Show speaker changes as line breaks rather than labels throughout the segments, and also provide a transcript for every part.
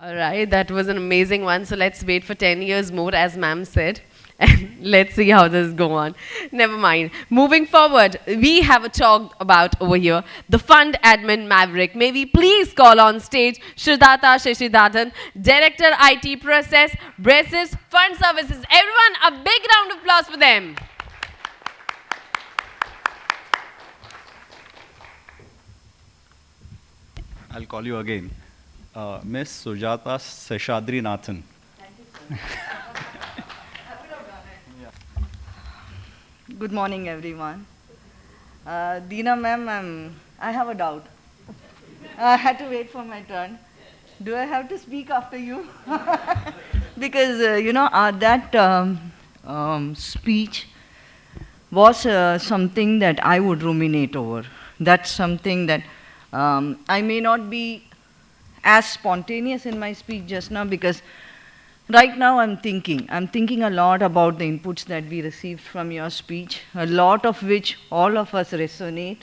All right, that was an amazing one. So let's wait for 10 years more, as ma'am said. And let's see how this go on. Never mind. Moving forward, we have a talk about over here the fund admin Maverick. May we please call on stage Sujata Seshadrinathan, Director IT Process, Basiz Fund Services. Everyone, a big round of applause for them.
I'll call you again. Miss Sujata Seshadrinathan.
Good morning, everyone. Deena ma'am, I have a doubt. I had to wait for my turn. Do I have to speak after you? Because, that speech was something that I would ruminate over. That's something that I may not be as spontaneous in my speech just now because right now I'm thinking a lot about the inputs that we received from your speech, a lot of which all of us resonate,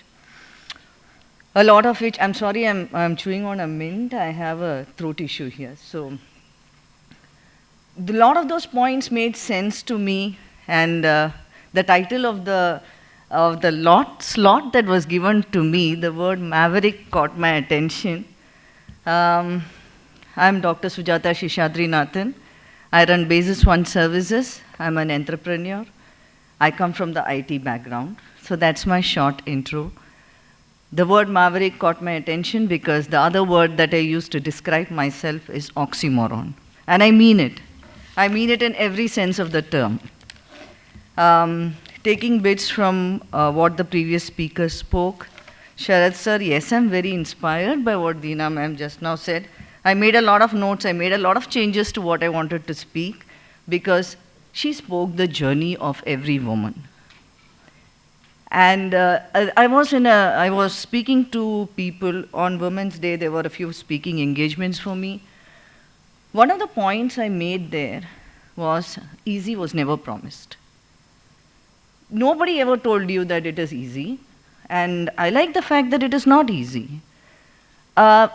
a lot of which, I'm sorry, I'm chewing on a mint, I have a throat issue here. So a lot of those points made sense to me, and the title of the slot that was given to me, the word Maverick caught my attention. I'm Dr. Sujata Seshadrinathan. I run Basiz Fund Services. I'm an entrepreneur. I come from the IT background. So that's my short intro. The word Maverick caught my attention because the other word that I use to describe myself is oxymoron. And I mean it. I mean it in every sense of the term. Taking bits from what the previous speaker spoke, Sharad sir, yes, I'm very inspired by what Deena ma'am just now said. I made a lot of notes, I made a lot of changes to what I wanted to speak because she spoke the journey of every woman. And I was speaking to people on Women's Day. There were a few speaking engagements for me. One of the points I made there was easy was never promised. Nobody ever told you that it is easy. And I like the fact that it is not easy. I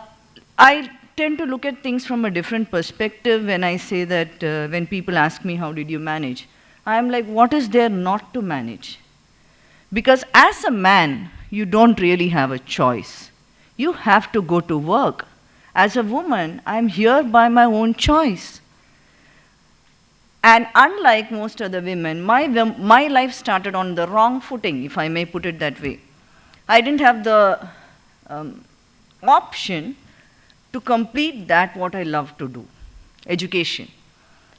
tend to look at things from a different perspective when I say that when people ask me, how did you manage? I'm like, what is there not to manage? Because as a man, you don't really have a choice. You have to go to work. As a woman, I'm here by my own choice. And unlike most other women, my life started on the wrong footing, if I may put it that way. I didn't have the option to complete that what I love to do, education.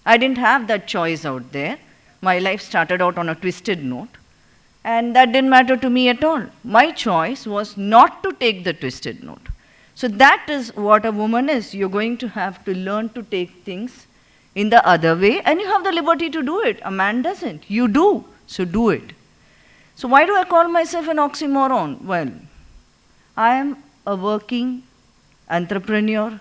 I didn't have that choice out there. My life started out on a twisted note, and that didn't matter to me at all. My choice was not to take the twisted note. So that is what a woman is. You're going to have to learn to take things in the other way, and you have the liberty to do it. A man doesn't. You do, so do it. So why do I call myself an oxymoron? Well, I am a working entrepreneur,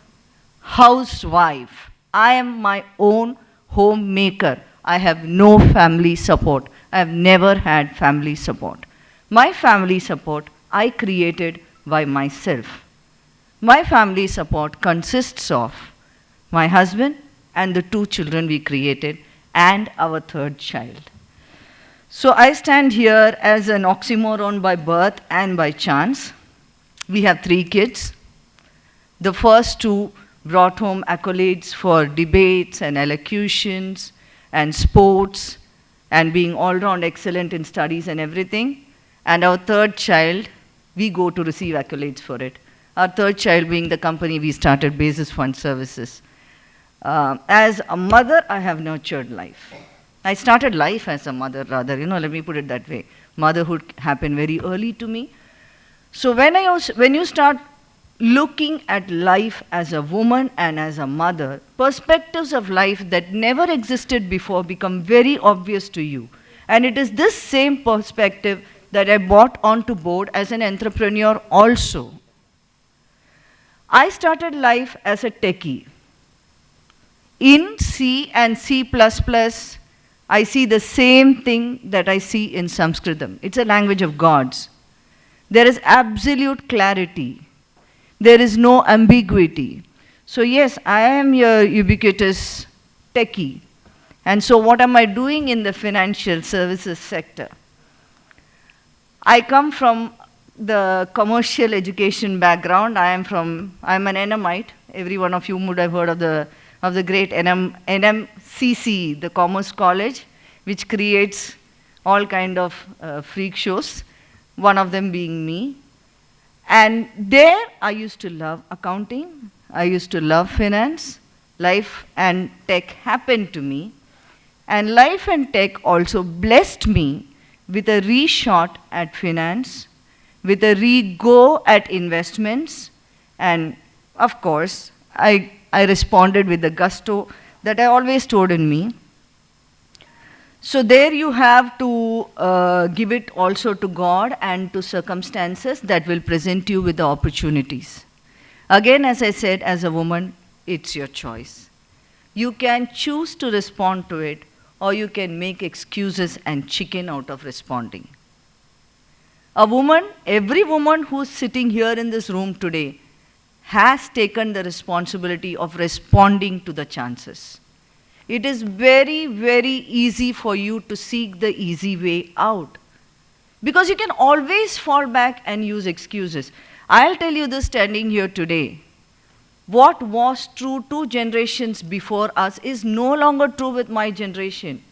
housewife. I am my own homemaker. I have no family support. I have never had family support. My family support I created by myself. My family support consists of my husband and the 2 children we created and our 3rd child. So I stand here as an oxymoron by birth and by chance. We have 3 kids. The first 2 brought home accolades for debates and elocutions and sports and being all-round excellent in studies and everything. And our 3rd child, we go to receive accolades for it. Our 3rd child being the company we started, Basiz Fund Services. As a mother, I have nurtured life. I started life as a mother, rather, let me put it that way. Motherhood happened very early to me. So when you start looking at life as a woman and as a mother, perspectives of life that never existed before become very obvious to you. And it is this same perspective that I brought onto board as an entrepreneur also. I started life as a techie. In C and C++, I see the same thing that I see in Sanskritam. It's a language of gods. There is absolute clarity. There is no ambiguity. So yes, I am your ubiquitous techie. And so what am I doing in the financial services sector? I come from the commercial education background. I'm an NMite. Every one of you would have heard of the great NMCC, the Commerce College, which creates all kind of freak shows, one of them being me. And there I used to love accounting, I used to love finance. Life and tech happened to me. And life and tech also blessed me with a reshot at finance, with a re-go at investments, and of course, I responded with the gusto that I always stored in me. So there you have to give it also to God and to circumstances that will present you with the opportunities. Again, as I said, as a woman, it's your choice. You can choose to respond to it, or you can make excuses and chicken out of responding. A woman, every woman who's sitting here in this room today has taken the responsibility of responding to the chances. It is very, very easy for you to seek the easy way out, because you can always fall back and use excuses. I'll tell you this standing here today. What was true 2 generations before us is no longer true with my generation.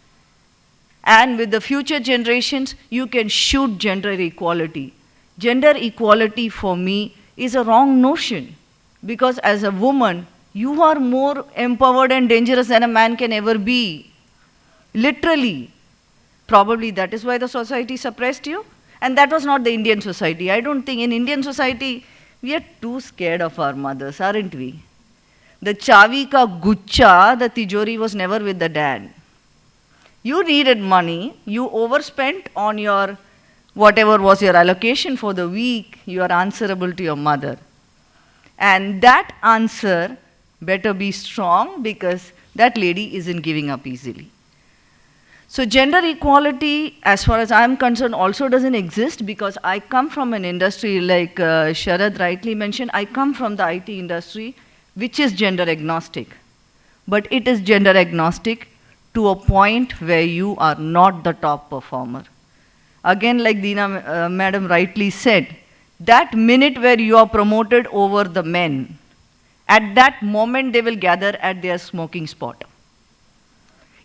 And with the future generations, you can shoot gender equality. Gender equality for me is a wrong notion, because as a woman, you are more empowered and dangerous than a man can ever be. Literally. Probably that is why the society suppressed you. And that was not the Indian society. I don't think in Indian society, we are too scared of our mothers, aren't we? The chavi ka gucha, the tijori was never with the dad. You needed money, you overspent on your, whatever was your allocation for the week, you are answerable to your mother. And that answer better be strong, because that lady isn't giving up easily. So gender equality, as far as I'm concerned, also doesn't exist, because I come from an industry, like Sharad rightly mentioned, I come from the IT industry, which is gender agnostic. But it is gender agnostic to a point where you are not the top performer. Again, like Deena madam rightly said, that minute where you are promoted over the men, at that moment they will gather at their smoking spot.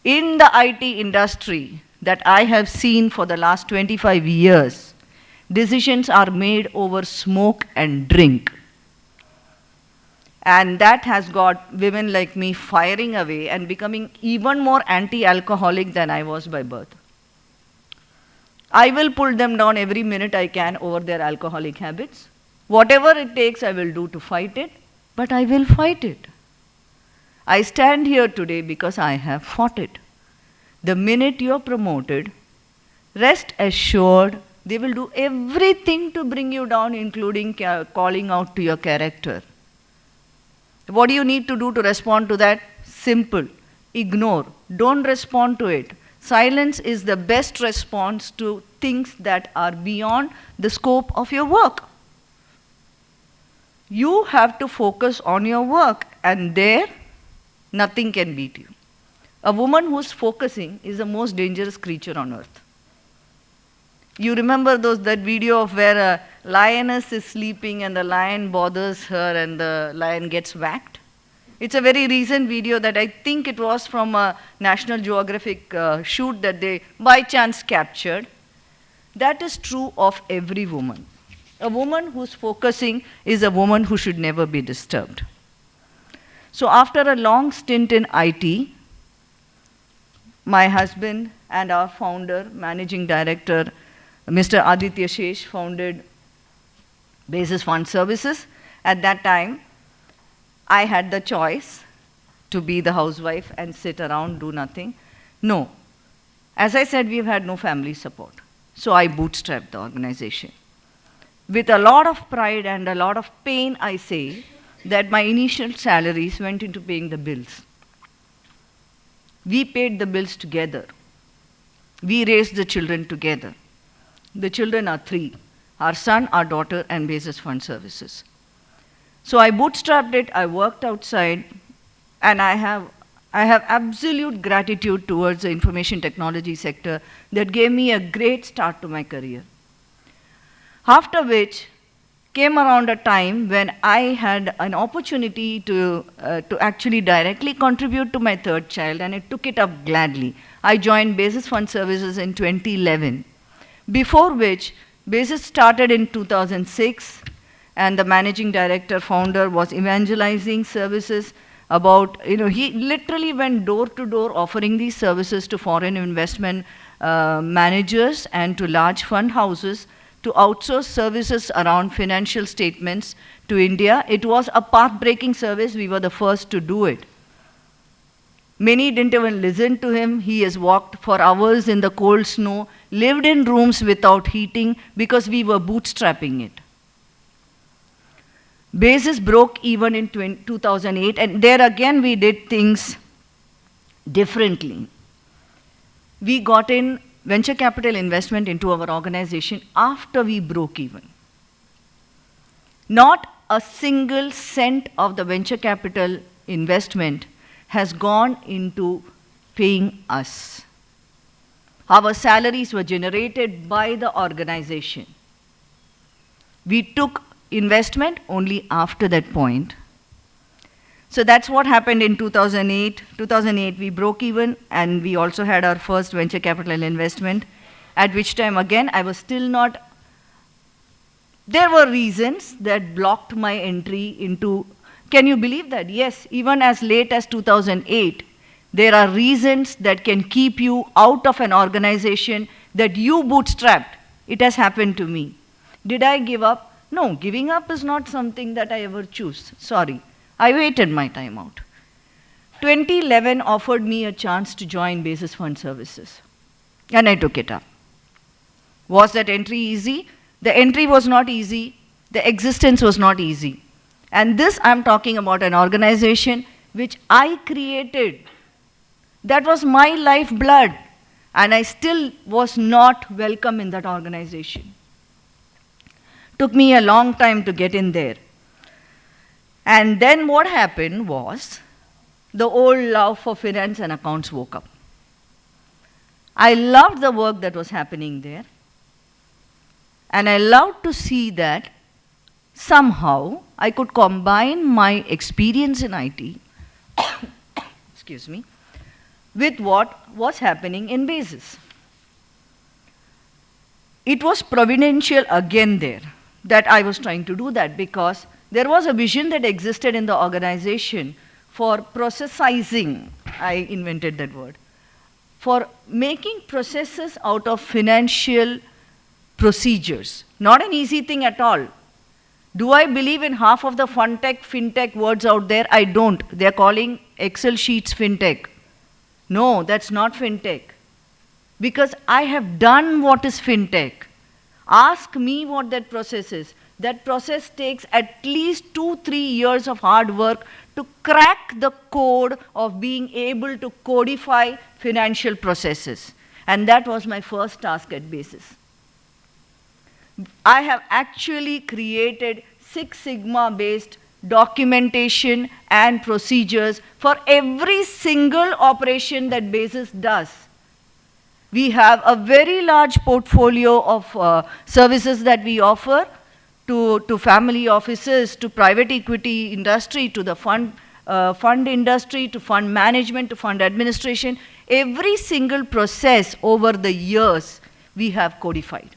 In the IT industry that I have seen for the last 25 years, decisions are made over smoke and drink. And that has got women like me firing away and becoming even more anti-alcoholic than I was by birth. I will pull them down every minute I can over their alcoholic habits. Whatever it takes, I will do to fight it, but I will fight it. I stand here today because I have fought it. The minute you are promoted, rest assured, they will do everything to bring you down, including calling out to your character. What do you need to do to respond to that? Simple. Ignore. Don't respond to it. Silence is the best response to things that are beyond the scope of your work. You have to focus on your work, and there, nothing can beat you. A woman who's focusing is the most dangerous creature on earth. You remember that video of where a lioness is sleeping and the lion bothers her and the lion gets whacked? It's a very recent video that I think it was from a National Geographic shoot that they by chance captured. That is true of every woman. A woman who's focusing is a woman who should never be disturbed. So after a long stint in IT, my husband and our founder, managing director, Mr. Aditya Shesh, founded Basiz Fund Services. At that time, I had the choice to be the housewife and sit around, do nothing. No. As I said, we've had no family support. So I bootstrapped the organization. With a lot of pride and a lot of pain, I say that my initial salaries went into paying the bills. We paid the bills together. We raised the children together. The children are 3, our son, our daughter, and Basiz Fund Services. So I bootstrapped it, I worked outside, and I have absolute gratitude towards the information technology sector that gave me a great start to my career. After which came around a time when I had an opportunity to actually directly contribute to my third child, and I took it up gladly. I joined Basiz Fund Services in 2011, before which Basiz started in 2006, and the managing director, founder was evangelizing services about, he literally went door to door offering these services to foreign investment managers and to large fund houses to outsource services around financial statements to India. It was a path-breaking service. We were the first to do it. Many didn't even listen to him. He has walked for hours in the cold snow, lived in rooms without heating because we were bootstrapping it. Basiz broke even in 2008, and there again we did things differently. We got in venture capital investment into our organization after we broke even. Not a single cent of the venture capital investment has gone into paying us. Our salaries were generated by the organization. We took investment only after that point. So that's what happened in 2008. 2008 we broke even, and we also had our first venture capital investment, at which time again I was still not, there were reasons that blocked my entry into, can you believe that? Yes, even as late as 2008, there are reasons that can keep you out of an organization that you bootstrapped. It has happened to me. Did I give up? No, giving up is not something that I ever choose. Sorry. I waited my time out. 2011 offered me a chance to join Basiz Fund Services, and I took it up. Was that entry easy? The entry was not easy. The existence was not easy. And this, I'm talking about an organization which I created. That was my lifeblood, and I still was not welcome in that organization. Took me a long time to get in there. And then what happened was, the old love for finance and accounts woke up. I loved the work that was happening there. And I loved to see that somehow I could combine my experience in IT, excuse me, with what was happening in Basiz. It was providential again there that I was trying to do that, because there was a vision that existed in the organization for processizing, I invented that word, for making processes out of financial procedures. Not an easy thing at all. Do I believe in half of the fintech words out there? I don't. They're calling Excel sheets fintech. No, that's not fintech. Because I have done what is fintech. Ask me what that process is. That process takes at least 2-3 years of hard work to crack the code of being able to codify financial processes. And that was my first task at Basiz. I have actually created Six Sigma-based documentation and procedures for every single operation that Basiz does. We have a very large portfolio of services that we offer to family offices, to private equity industry, to the fund industry, to fund management, to fund administration. Every single process over the years we have codified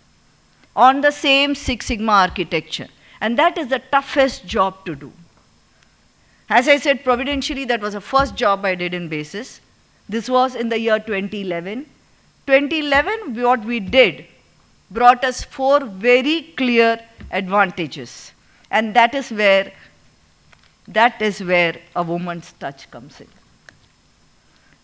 on the same Six Sigma architecture. And that is the toughest job to do. As I said, providentially, that was the first job I did in Basiz. This was in the year 2011. 2011, what we did brought us 4 very clear advantages. And that is where a woman's touch comes in.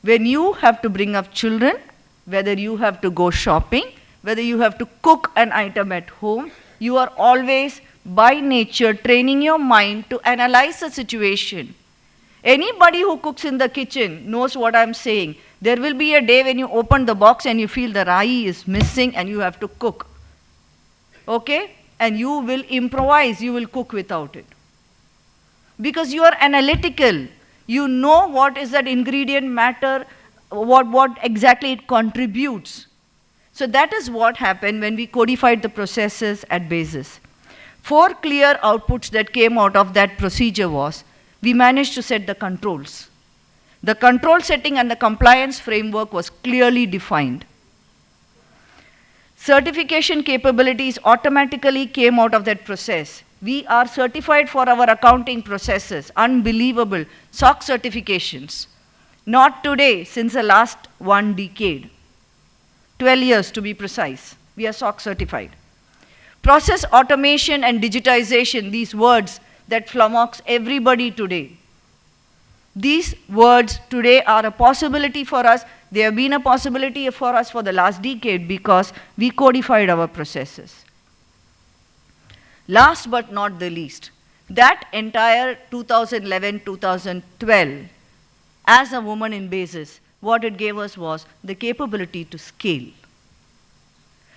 When you have to bring up children, whether you have to go shopping, whether you have to cook an item at home, you are always, by nature, training your mind to analyze the situation. Anybody who cooks in the kitchen knows what I'm saying. There will be a day when you open the box and you feel the rai is missing and you have to cook. Okay? And you will improvise, you will cook without it. because you are analytical. You know what is that ingredient matter, what exactly it contributes. So that is what happened when we codified the processes at Basiz. 4 clear outputs that came out of that procedure was, we managed to set the controls. The control setting and the compliance framework was clearly defined. Certification capabilities automatically came out of that process. We are certified for our accounting processes, unbelievable, SOC certifications. Not today, since the last 1 decade. 12 years to be precise, we are SOC certified. Process automation and digitization, these words that flummox everybody today. These words today are a possibility for us. They have been a possibility for us for the last decade because we codified our processes. Last but not the least, that entire 2011-2012, as a woman in Basiz, what it gave us was the capability to scale.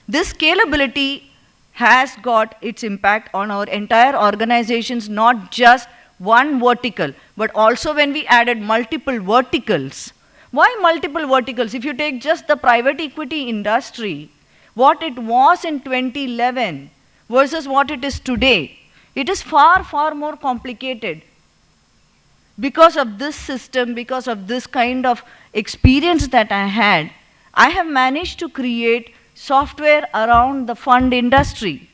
This scalability has got its impact on our entire organizations, not just one vertical, but also when we added multiple verticals. Why multiple verticals? If you take just the private equity industry, what it was in 2011 versus what it is today, it is far, far more complicated. Because of this system, because of this kind of experience that I had, I have managed to create software around the fund industry.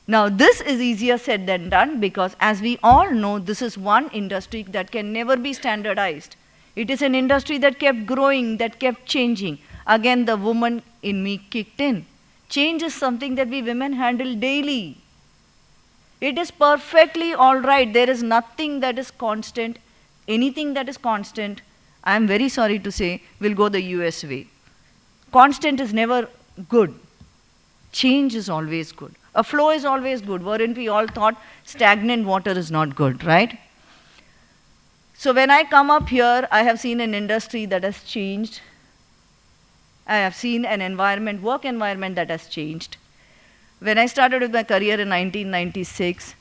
Now, this is easier said than done because, as we all know, this is one industry that can never be standardized. It is an industry that kept growing, that kept changing. Again, the woman in me kicked in. Change is something that we women handle daily. It is perfectly all right. There is nothing that is constant. Anything that is constant, I am very sorry to say, will go the US way. Constant is never good. Change is always good. A flow is always good. Weren't we all thought stagnant water is not good, right? So when I come up here, I have seen an industry that has changed. I have seen an environment, work environment that has changed. When I started with my career in 1996,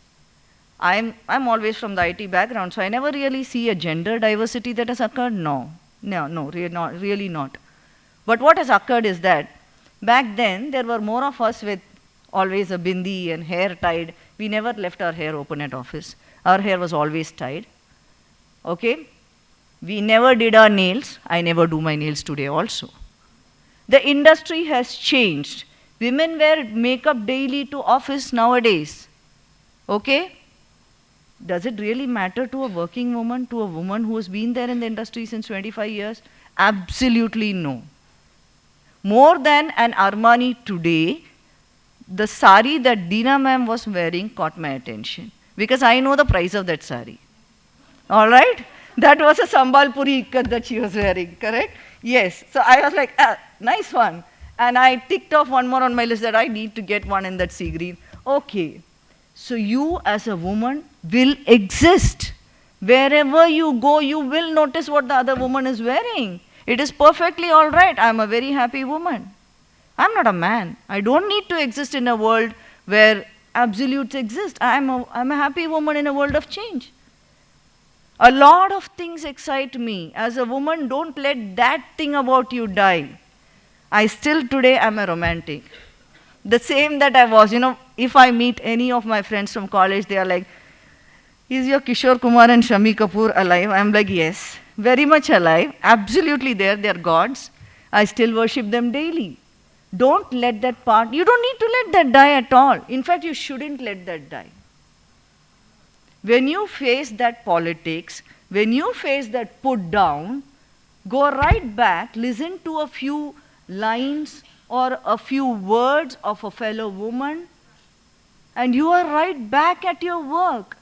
I'm always from the IT background, so I never really see a gender diversity that has occurred. No, really not. But what has occurred is that back then, there were more of us with always a bindi and hair tied. We never left our hair open at office. Our hair was always tied. Okay? We never did our nails. I never do my nails today also. The industry has changed. Women wear makeup daily to office nowadays. Okay? Does it really matter to a working woman, to a woman who has been there in the industry since 25 years? Absolutely no. More than an Armani today, the sari that Deena ma'am was wearing caught my attention because I know the price of that sari. All right? That was a Sambalpuri ikkat that she was wearing, correct? Yes. So I was like, nice one. And I ticked off one more on my list that I need to get one in that sea green. Okay. So you as a woman will exist. Wherever you go, you will notice what the other woman is wearing. It is perfectly all right. I'm a very happy woman. I'm not a man. I don't need to exist in a world where absolutes exist. I'm a happy woman in a world of change. A lot of things excite me. As a woman, don't let that thing about you die. I still today am a romantic. The same that I was, if I meet any of my friends from college, they are like, is your Kishore Kumar and Shami Kapoor alive? I'm like, yes, very much alive, absolutely there, they're gods. I still worship them daily. Don't let that part, you don't need to let that die at all. In fact, you shouldn't let that die. When you face that politics, when you face that put down, go right back, listen to a few lines or a few words of a fellow woman, and you are right back at your work.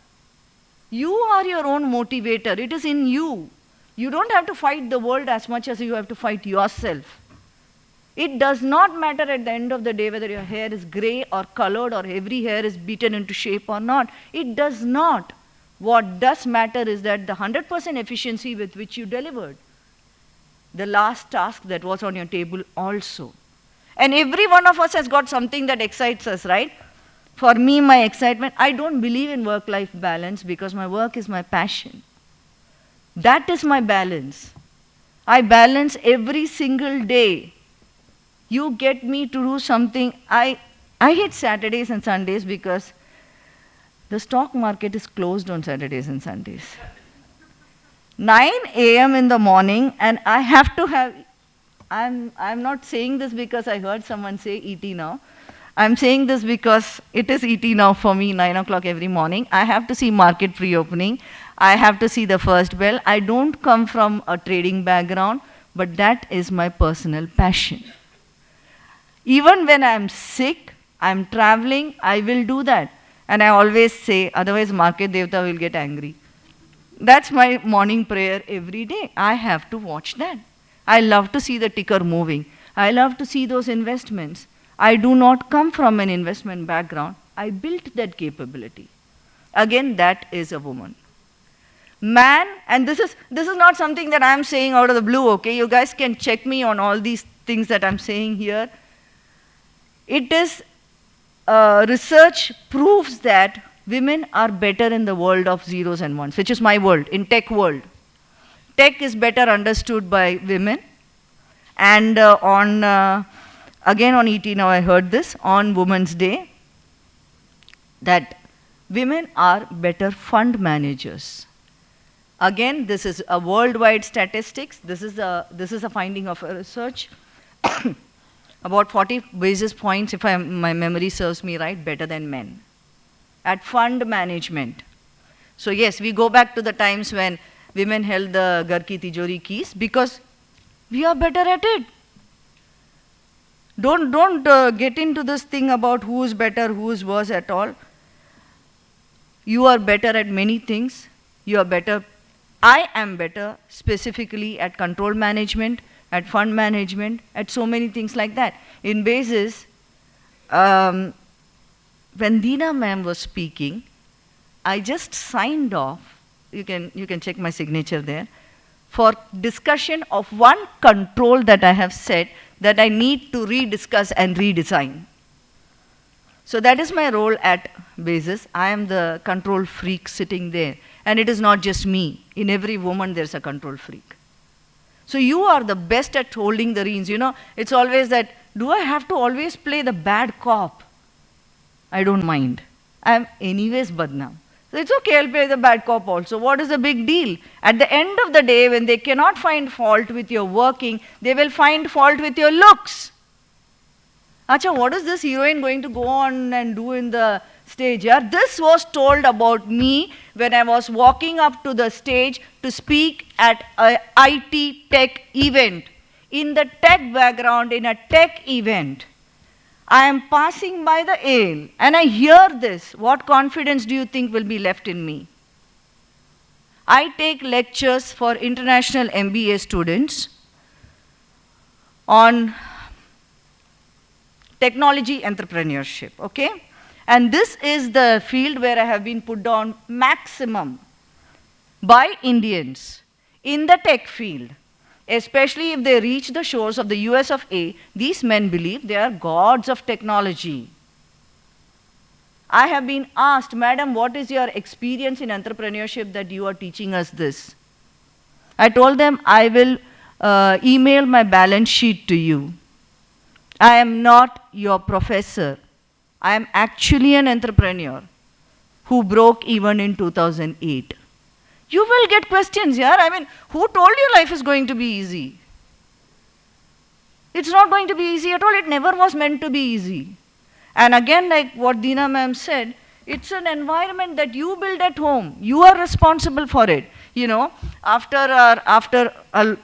You are your own motivator. It is in you. You don't have to fight the world as much as you have to fight yourself. It does not matter at the end of the day whether your hair is gray or colored or every hair is beaten into shape or not. It does not. What does matter is that the 100% efficiency with which you delivered the last task that was on your table also. And every one of us has got something that excites us, right? For me, my excitement, I don't believe in work-life balance because my work is my passion. That is my balance. I balance every single day. You get me to do something. I hate Saturdays and Sundays because the stock market is closed on Saturdays and Sundays. 9 a.m. in the morning, and I have to have, I'm not saying this because I heard someone say ET now. I'm saying this because it is ET now for me, 9 o'clock every morning. I have to see market pre-opening. I have to see the first bell. I don't come from a trading background, but that is my personal passion. Even when I'm sick, I'm traveling, I will do that. And I always say, otherwise market devta will get angry. That's my morning prayer every day. I have to watch that. I love to see the ticker moving. I love to see those investments. I do not come from an investment background. I built that capability. Again, that is a woman. Man, and this is not something that I'm saying out of the blue, okay? You guys can check me on all these things that I'm saying here. It is, research proves that women are better in the world of zeros and ones, which is my world, in tech world. Tech is better understood by women. And again on ET now I heard this, on Women's Day, that women are better fund managers. Again, this is a worldwide statistics. This is a finding of a research. About 40 basis points, if my memory serves me right, better than men at fund management. So yes, we go back to the times when women held the Ghar ki Tijori keys because we are better at it. Don't get into this thing about who is better, who is worse at all. You are better at many things. You are better. I am better specifically at control management, at fund management, at so many things like that. In Basiz, when Deena ma'am was speaking, I just signed off, you can check my signature there, for discussion of one control that I have said that I need to rediscuss and redesign. So that is my role at Basiz. I am the control freak sitting there. And it is not just me. In every woman there's a control freak. So you are the best at holding the reins. You know, it's always that, do I have to always play the bad cop? I don't mind. I'm anyways badnaam. So it's okay, I'll play the bad cop also. What is the big deal? At the end of the day, when they cannot find fault with your working, they will find fault with your looks. Acha, what is this heroine going to go on and do in the stage? Yeah? This was told about me when I was walking up to the stage to speak at a IT tech event. In the tech background, in a tech event, I am passing by the aisle and I hear this. What confidence do you think will be left in me? I take lectures for international MBA students on technology entrepreneurship, okay? And this is the field where I have been put down maximum by Indians in the tech field. Especially if they reach the shores of the US of A, these men believe they are gods of technology. I have been asked, Madam, what is your experience in entrepreneurship that you are teaching us this? I told them, I will email my balance sheet to you. I am not your professor. I am actually an entrepreneur who broke even in 2008. You will get questions, yeah? I mean, who told you life is going to be easy? It's not going to be easy at all. It never was meant to be easy. And again, like what Deena ma'am said, it's an environment that you build at home. You are responsible for it. You know, after a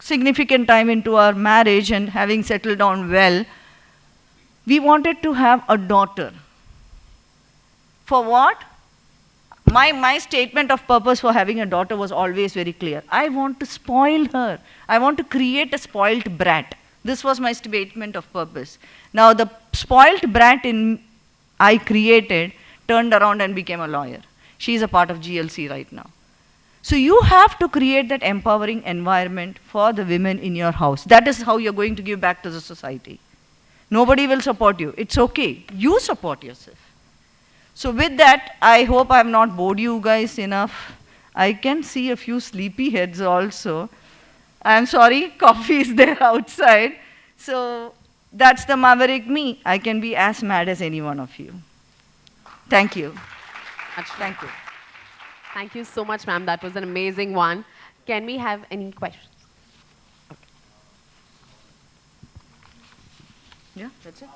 significant time into our marriage and having settled down well, we wanted to have a daughter. For what? My statement of purpose for having a daughter was always very clear. I want to spoil her. I want to create a spoilt brat. This was my statement of purpose. Now the spoilt brat I created turned around and became a lawyer. She is a part of GLC right now. So you have to create that empowering environment for the women in your house. That is how you're going to give back to the society. Nobody will support you. It's okay. You support yourself. So with that, I hope I have not bored you guys enough. I can see a few sleepy heads also. I'm sorry, coffee is there outside. So that's the Maverick me. I can be as mad as any one of you. Thank you. Thank you.
Thank you so much, ma'am. That was an amazing one. Can we have any questions?
Yeah, that's it.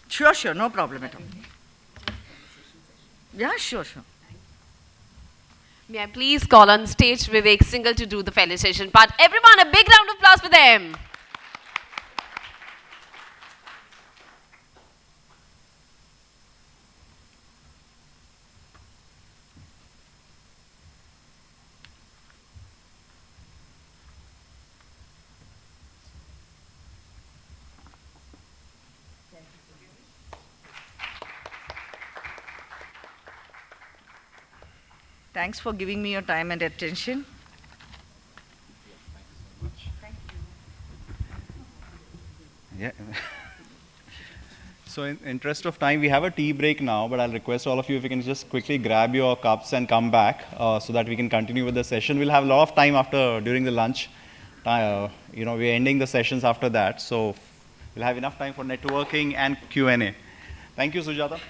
Sure, sure, no problem at all. Yeah, sure, sure.
May I please call on stage Vivek Singhal to do the felicitation part. Everyone, a big round of applause for them.
Thanks for giving me your time and attention.
Yeah. So in interest of time, we have a tea break now, but I'll request all of you if you can just quickly grab your cups and come back so that we can continue with the session. We'll have a lot of time after, during the lunch. We're ending the sessions after that, so we'll have enough time for networking and Q&A. Thank you, Sujata.